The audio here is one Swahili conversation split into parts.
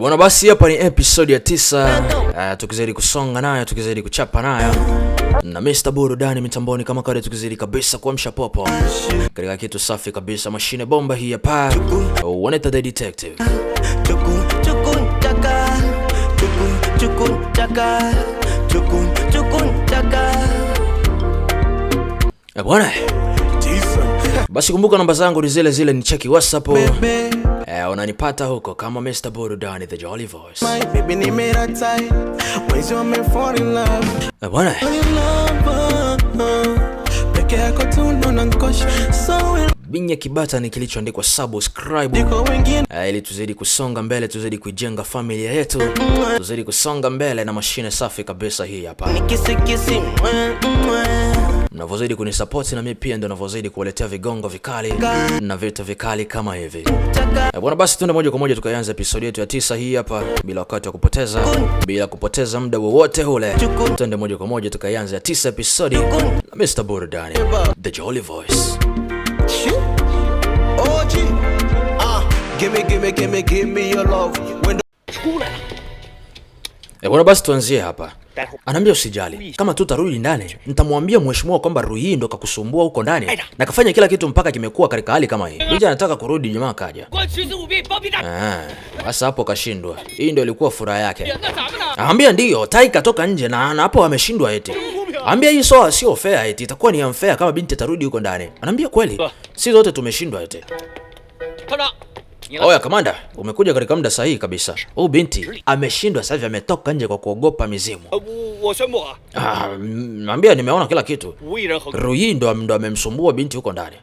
Bwana, basi hapa ni episode ya 9, tukizidi kusonga nayo, tukizidi kuchapa nayo na Mr. Burudani mitamboni kama kawaida, tukizidi kabisa kuamsha popo katika kitu safi kabisa, mashine bomba hii hapa, wanaita The Detective. Bwana, basi kumbuka namba zangu ni zile zile, ni cheki WhatsApp. Unanipata huko kama Mr. Burudani the Jolly Voice. Bwana, binya kibata ni kilichoandikwa subscribe, ili tuzidi kusonga mbele, tuzidi kujenga familia yetu, tuzidi kusonga mbele na mashine safi kabisa hii hapa. Mnavozidi kunisupport na mimi pia ndio navozidi kuwaletea vigongo vikali na vitu vikali kama hivi. Bwana, basi tuende moja kwa moja tukaanza episode yetu ya 9 hii hapa, bila wakati wa kupoteza, bila kupoteza muda wowote ule. Tuende moja kwa moja tukaanza ya 9 episode na Mr. Burudani the Jolly Voice. Give me your love. Bwana, basi tuanzie hapa. Anaambia usijali, kama tutarudi ndani nitamwambia mheshimiwa kwamba Rui ndo kakusumbua huko ndani na kafanya kila kitu mpaka kimekuwa katika hali kama hii. Bija anataka kurudi, jamaa kaja. Sasa hapo kashindwa. Hii ndio ilikuwa furaha yake. Anaambia ndio, Tai katoka nje na hapo ameshindwa eti. Anaambia hii sio fair eti, itakuwa ni unfair kama binti atarudi huko ndani. Anaambia kweli, sisi wote tumeshindwa eti. Oya kamanda, umekuja katika muda sahihi kabisa. Huyu binti ameshindwa sasa hivi, ametoka nje kwa kuogopa mizimu. Naambia nimeona kila kitu. Rui ndo amemsumbua binti huko ndani.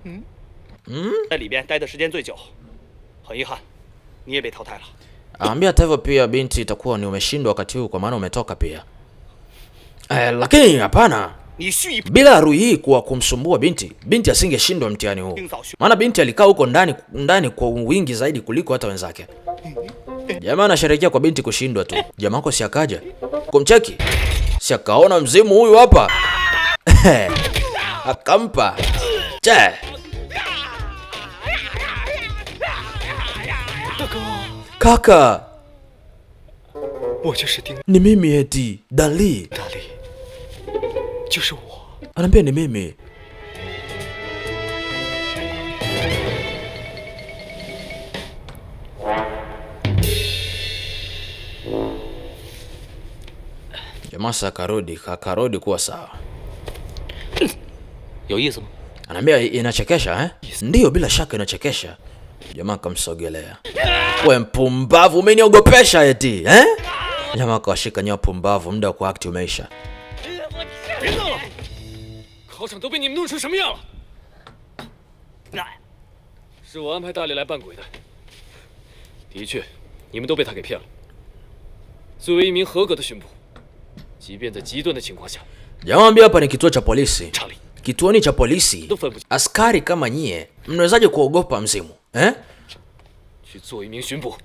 Naambia hata hivyo pia binti itakuwa ni umeshindwa wakati huu kwa maana umetoka pia. Lakini hapana. Bila Rui kuwa kumsumbua binti asingeshindwa mtihani huu. Maana binti alikaa huko ndani kwa wingi zaidi kuliko hata wenzake. Jamaa anasherehekea kwa binti kushindwa tu. Jamaa wako si akaja kumcheki, si akaona mzimu huyu hapa. Akampa. Che. Kaka. Ni mimi eti, Dali. Anaambia ni mimi. Jamaa akarudi kuwa sawa. Anaambia inachekesha eh? Ndio, bila shaka inachekesha. Jamaa akamsogelea. Wewe mpumbavu, umeniogopesha eti eh? Jamaa akashika nyoa, pumbavu, muda wa act umeisha. 考场都被你们弄成什么样了？是我安排大力来扮鬼的。的确，你们都被他给骗了。作为一名合格的巡捕，即便在极端的情况下， Jamani, hapa ni kituo cha polisi. Kituoni cha polisi. Askari kama nyie, mnawezaje kuogopa mzimu? Eh? 去做一名巡捕。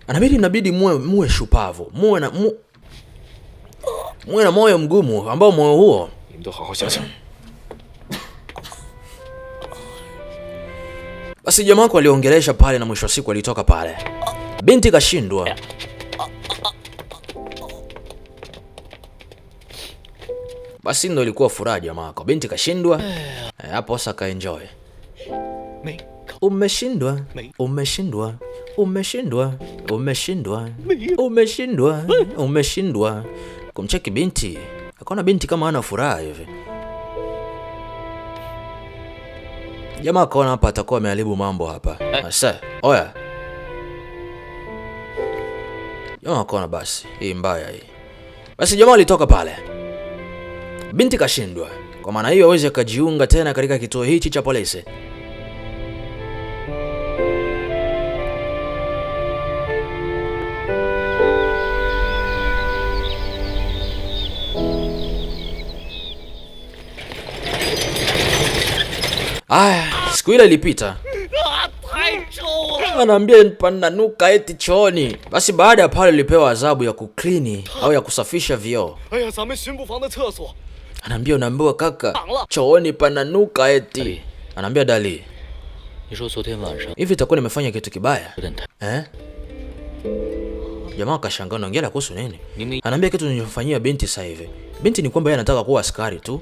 Inabidi muwe shupavu. Muwe na moyo mgumu, ambao moyo huo 你们都好好想想。 Basi jamaa wako aliongelesha pale na mwisho wa siku alitoka pale. Binti kashindwa. Basi ndo ilikuwa furaha jamaa wako. Binti kashindwa. Hapo sasa ka enjoy. Umeshindwa. Umeshindwa. Umeshindwa. Umeshindwa. Umeshindwa. Umeshindwa. Kumcheki binti. Akaona binti kama hana furaha hivi. Jamaa akaona hapa atakuwa ameharibu mambo hapa. Sasa, oya. Jamaa akaona basi, hii mbaya hii. Basi jamaa alitoka pale. Binti kashindwa. Kwa maana hiyo hawezi akajiunga tena katika kituo hichi cha polisi. Siku ile ilipita. Anaambia pananuka eti chooni. Basi baada ya pale nilipewa adhabu ya kuklini au ya kusafisha vioo. Anaambia unaambiwa kaka, chooni pananuka eti. Anaambia Dali, Hivi itakuwa nimefanya kitu kibaya? Eh? Jamaa akashangaa, naongea kuhusu nini? Anaambia kitu nilichofanyia binti sasa hivi. Binti ni kwamba yeye anataka kuwa askari tu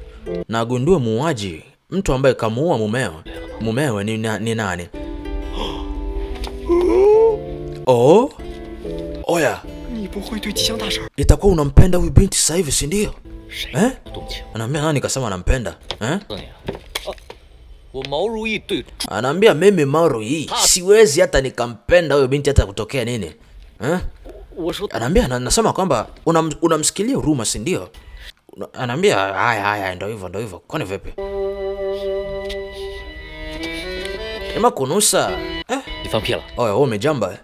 na agundue muuaji, mtu ambaye kamuua mumewe ni nani. Oh? Oya. Itakuwa unampenda huyu binti sasa hivi, si ndio? Eh? Anaambia nani kasema anampenda? Eh? Anaambia mimi Mao Ruyi siwezi hata nikampenda huyo binti hata kutokea nini. Eh? Anaambia nasema kwamba unamsikilia huruma, si ndio? Anaambia haya ndio hivyo. Kwani vipi? Ema kunusa. Eh? Oya, wewe umejamba.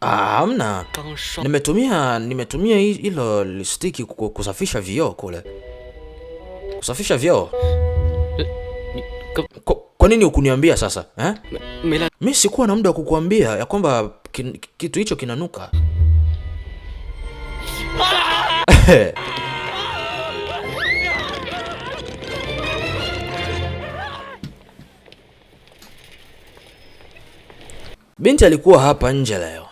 Hamna. Nimetumia hilo listiki kusafisha vioo kule. Kusafisha vioo. Kwa nini ukuniambia sasa? Eh? Mimi sikuwa na muda wa kukuambia ya kwamba kitu hicho kinanuka. Binti alikuwa hapa nje leo.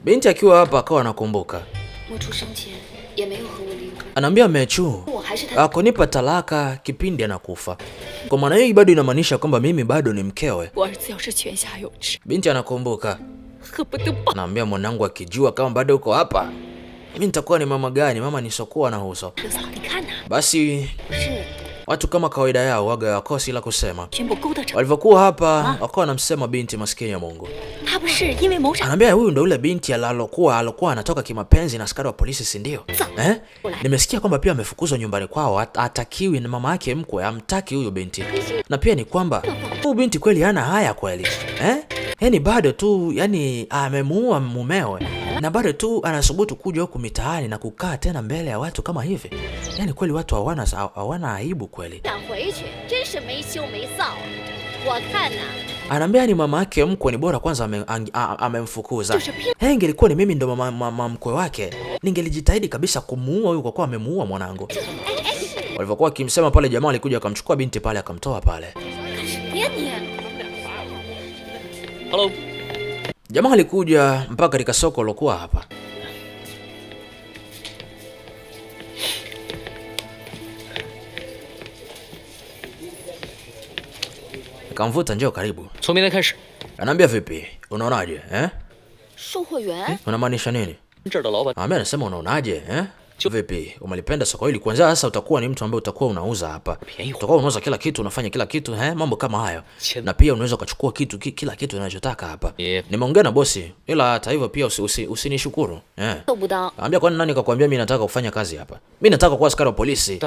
Binti akiwa hapa akawa anakumbuka. Anaambia Mechu akonipa talaka kipindi anakufa. Kwa maana hiyo bado inamaanisha kwamba mimi bado ni mkewe. Binti anakumbuka. Anaambia mwanangu akijua kama bado uko hapa, mimi nitakuwa ni mama gani? Mama nisokuwa na uso. Basi watu kama kawaida yao waga wakosi la kusema. Walivyokuwa hapa wakawa wanamsema binti maskini ya Mungu. Anaambia huyu ndio yule binti alikuwa anatoka kimapenzi na askari wa polisi, si ndio? Eh? Nimesikia kwamba pia amefukuzwa nyumbani kwao, hatakiwi na mama yake mkwe, amtaki huyo binti. Na pia ni kwamba huyu binti kweli hana haya kweli. Eh? Yaani bado tu amemuua mumewe na bado tu anasubutu kuja huku mitaani na kukaa tena mbele ya watu kama hivi. Yaani kweli watu hawana aibu kweli. Anaambia ni mama yake mkwe ni bora kwanza amemfukuza. Ingelikuwa ni mimi ndo mama mkwe wake, ningelijitahidi kabisa kumuua huyu kwa kuwa amemuua mwanangu. Walivyokuwa wakimsema pale, jamaa alikuja akamchukua binti pale akamtoa pale. Hello. Jamaa alikuja mpaka katika soko lokuwa hapa. Kamvuta, njoo karibu. Anaambia vipi? Unaonaje? Unamaanisha nini? Anasema unaonaje? Vipi? Umelipenda soko hili? Kwanza sasa utakuwa ni mtu ambaye utakuwa unauza hapa. Utakuwa unauza kila kitu, unafanya kila kitu, mambo kama hayo. Na pia unaweza kuchukua kila kitu unachotaka hapa. Nimeongea na bosi, ila hata hivyo pia usinishukuru. Anambia kwani nani kakwambia mimi nataka kufanya kazi hapa? Mimi nataka kuwa askari wa polisi.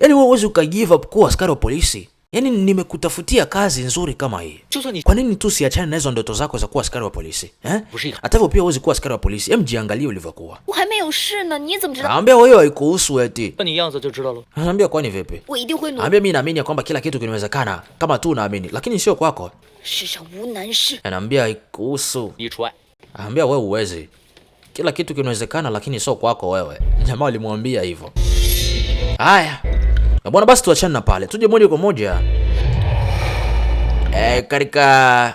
Yaani wewe huwezi ukagive up kuwa askari wa polisi. Yaani nimekutafutia kazi nzuri kama hii. Kwa nini tu siachane na hizo ndoto zako za kuwa askari wa polisi? Hata hivyo pia huwezi kuwa askari wa polisi. Jiangalie ulivyokuwa. Anambia wewe haikuhusu eti. Anambia kwani vipi? Anambia mimi naamini kwamba kila kitu kinawezekana kama tu unaamini, lakini sio kwako. Anambia haikuhusu. Anambia wewe uwezi. Kila kitu kinawezekana lakini sio kwako wewe. Jamaa alimwambia hivyo. Haya. Na bwana, basi tuachane na pale. Tuje moja kwa moja katika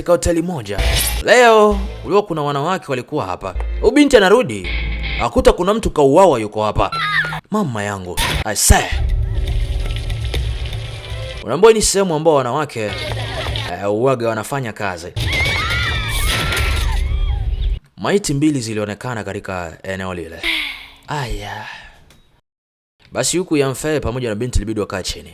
hoteli moja. Leo ulikuwa kuna wanawake walikuwa hapa. Huyu binti anarudi, akuta kuna mtu kauawa yuko hapa. Mama yangu. I say. Unaambia ni sehemu ambao wanawake uwaga wanafanya kazi. Maiti mbili zilionekana katika eneo lile. Aya. Basi huku Yanfei pamoja na binti libidi wakaa chini.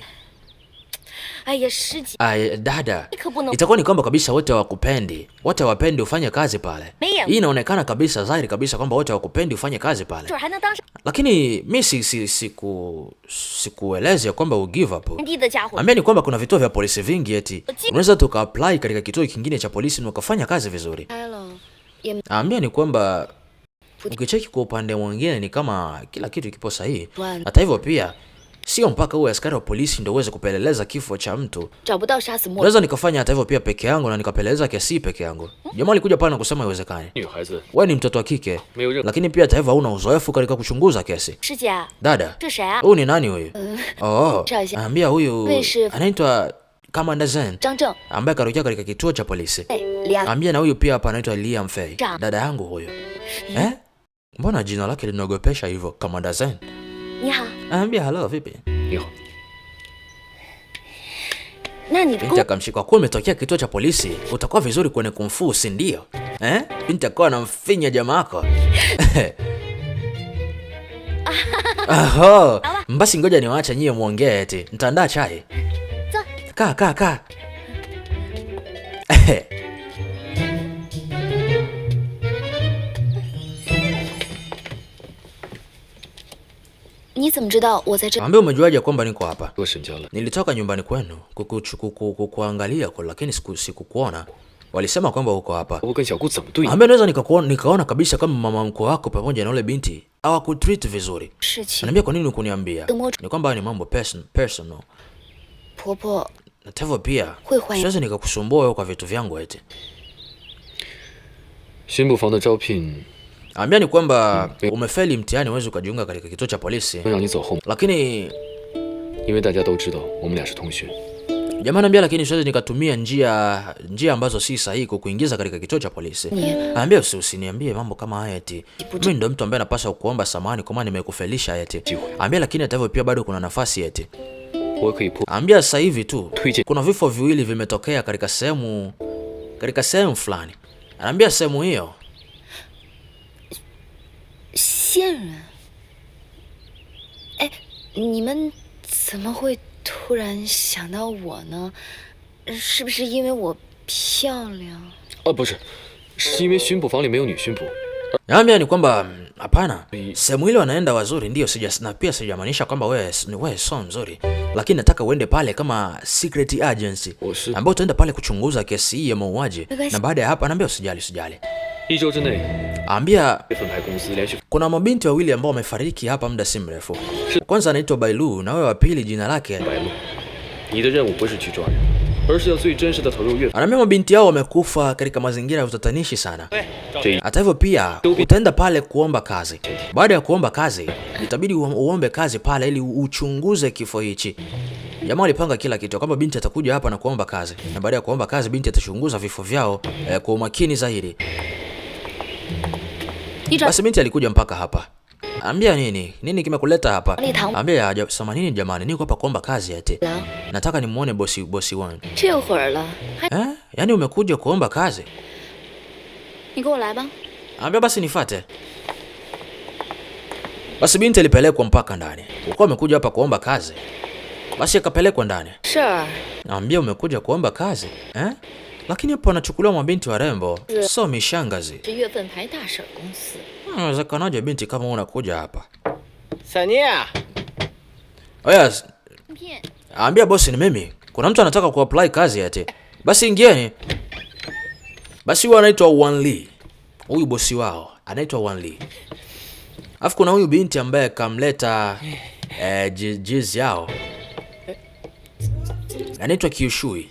Dada, itakuwa ni kwamba kabisa wote hawakupendi. Wote hawapendi ufanye kazi pale. Hii inaonekana kabisa dhahiri kabisa kwamba wote hawakupendi ufanye kazi pale. Lakini mimi sikueleze kwamba u give up. Ambia ni kwamba kuna vituo vya polisi vingi eti. Unaweza tuka apply katika kituo kingine cha polisi na ukafanya kazi vizuri. Ambia ni kwamba ukicheki kwa upande mwingine ni kama kila kitu kipo sahihi. Hata hivyo pia Sio mpaka uwe askari wa polisi ndio uweze kupeleleza kifo cha mtu. 找不到杀死莫。 Naweza nikafanya hata hivyo pia peke yangu na nikapeleleza kesi peke yangu. Jamaa alikuja pale na kusema haiwezekani. 女孩子 Wewe ni mtoto wa kike, 没有任何 lakini pia hata hivyo hauna uzoefu katika kuchunguza kesi. 师姐， Dada, 这谁啊？ huyu ni nani huyu? Oh, 找一下。 naambia huyu 卫士 anaitwa Commander Zen 张正， ambaye karejea katika kituo cha polisi. 哎，李亚， Ambia na huyu pia hapa anaitwa Liam Fei. Cha. Dada yangu huyu. Eh? Mbona jina lake linogopesha hivyo? Commander Zen. 你好。 Ambia hello vipi? 你好， 那你 Binti akamshika kwa umetokea kituo cha polisi, utakuwa vizuri kwenye kung fu, si ndio? Eh? Binti akawa anamfinya jamaa yako. Aho, basi ngoja niwaache nyie muongee eti. Nitaandaa chai. Kaa. 你怎么知道我在这？ Ambia umejuaje kwamba niko hapa? 我沈家了。 Nilitoka nyumbani kwenu kukuangalia lakini sikukuona. Walisema kwamba uko hapa. 我跟小姑怎么对你？ Ambia naweza nikaona kabisa kama mama mkwe wako pamoja na ule binti hawakutreat vizuri. 事情， Ananiambia kwa nini ukuniambia? Ni kwamba ni mambo personal. 婆婆 Na hivyo pia 会怀疑。 siwezi nikakusumbua wewe kwa vitu vyangu eti. 巡捕房的招聘 Ambia ni kwamba umefeli mtihani uweze ukajiunga katika kituo cha polisi. 能让你走后， Lakini 因为大家都知道我们俩是同学。 jamaa anambia lakini siwezi nikatumia njia ambazo si sahihi kukuingiza katika kituo cha polisi. Anambia usiniambie mambo kama haya eti. Mimi ndo mtu ambaye napaswa kuomba samahani kwa maana nimekufelisha eti. Anambia lakini hata hivyo pia bado kuna nafasi eti. 我可以破 Anambia sasa hivi tu 推荐 kuna vifo viwili vimetokea katika sehemu fulani. Anambia sehemu hiyo 线人。哎，你们怎么会突然想到我呢？是不是因为我漂亮？ 不是，是因为巡捕房里没有女巡捕。 Naambia ni kwamba hapana, sehemu ile wanaenda wazuri ndio, na pia sijamaanisha kwamba wewe sio mzuri, lakini nataka uende pale kama secret agency ambao utaenda pale kuchunguza kesi hii ya mauaji, na baada ya hapa naambia usijali. 1周之内， Ambia 分牌公司连续 kuna mabinti wawili ambao wamefariki hapa muda si mrefu. Kwanza anaitwa Bailu na wewe wa pili jina lake 白鹿。你的任务不是去抓人，而是要最真实的投入乐。 Anaambia mabinti hao wamekufa katika mazingira ya utatanishi sana. 这 Hata hivyo pia utaenda pale kuomba kazi. Baada ya kuomba kazi, itabidi uombe kazi pale ili uchunguze kifo hichi. Jamaa alipanga kila kitu kwamba binti atakuja hapa na kuomba kazi, na baada ya kuomba kazi binti atachunguza vifo vyao kwa umakini zaidi. Basi binti alikuja mpaka hapa. Ambia nini kimekuleta hapa? Ambia samahani jamani, niko hapa kuomba kazi eti. Nataka nimuone bosi wangu. 这会儿了，还 Yaani umekuja kuomba kazi? 你跟我来吧。 Ambia basi nifuate. Basi binti alipelekwa mpaka ndani. Ulikuwa umekuja hapa kuomba kazi? Basi akapelekwa ndani. 是。 Ambia umekuja kuomba kazi? Lakini hapo anachukuliwa mabinti warembo, so mishangazi. 是月份牌大婶公司。 Inawezekanaje binti kama unakuja hapa? 小聂啊， Oh yes. 骗。 Ambia bosi ni mimi. Kuna mtu anataka kuapply kazi eti. Basi ingieni. Basi huyu anaitwa Wan Lee. Huyu bosi wao anaitwa Wan Lee. Alafu kuna huyu binti ambaye kamleta jiz yao. Anaitwa Kyushui.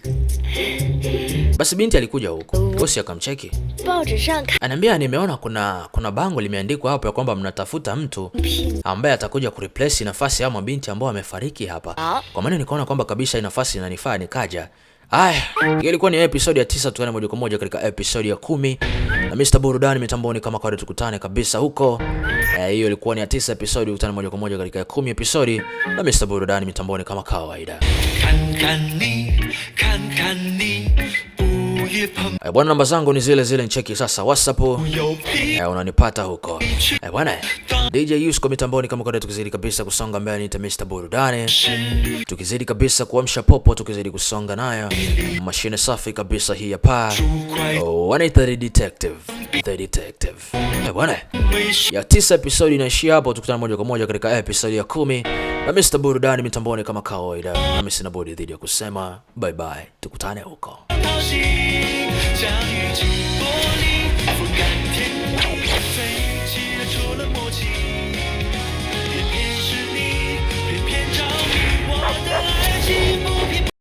Basi binti alikuja huko. Bosi akamcheki. 报纸上看 Ananiambia nimeona kuna bango limeandikwa hapo ya kwamba mnatafuta mtu ambaye atakuja kureplace nafasi ya mabinti ambao wamefariki hapa. Kwa maana nikaona kwamba kabisa nafasi inanifaa nikaja. Haya, hiyo ilikuwa ni episode ya 9, tukutane moja kwa moja katika episode ya 10. Na Mr. Burudani mitamboni kama kawaida tukutane kabisa huko. Hiyo ilikuwa ni ya 9 episode, tukutane moja kwa moja katika ya 10 episode. Na Mr. Burudani mitamboni kama kawaida. Bwana, namba zangu ni zile ncheki sasa WhatsApp. Unanipata huko. Bwana, DJ Yusko mitamboni kama kawaida, tukizidi kabisa kusonga mbele ni Mr. Burudani. Tukizidi kabisa kuamsha popo, tukizidi kusonga nayo. Mashine safi kabisa hii hapa. Wanaita The Detective. Bwana, ya 9 episode inaishia hapo, tukutana moja kwa moja katika episode ya 10. Na Mr. Burudani mitamboni kama kawaida. Na mimi sina budi dhidi ya kusema bye bye. Tukutane huko.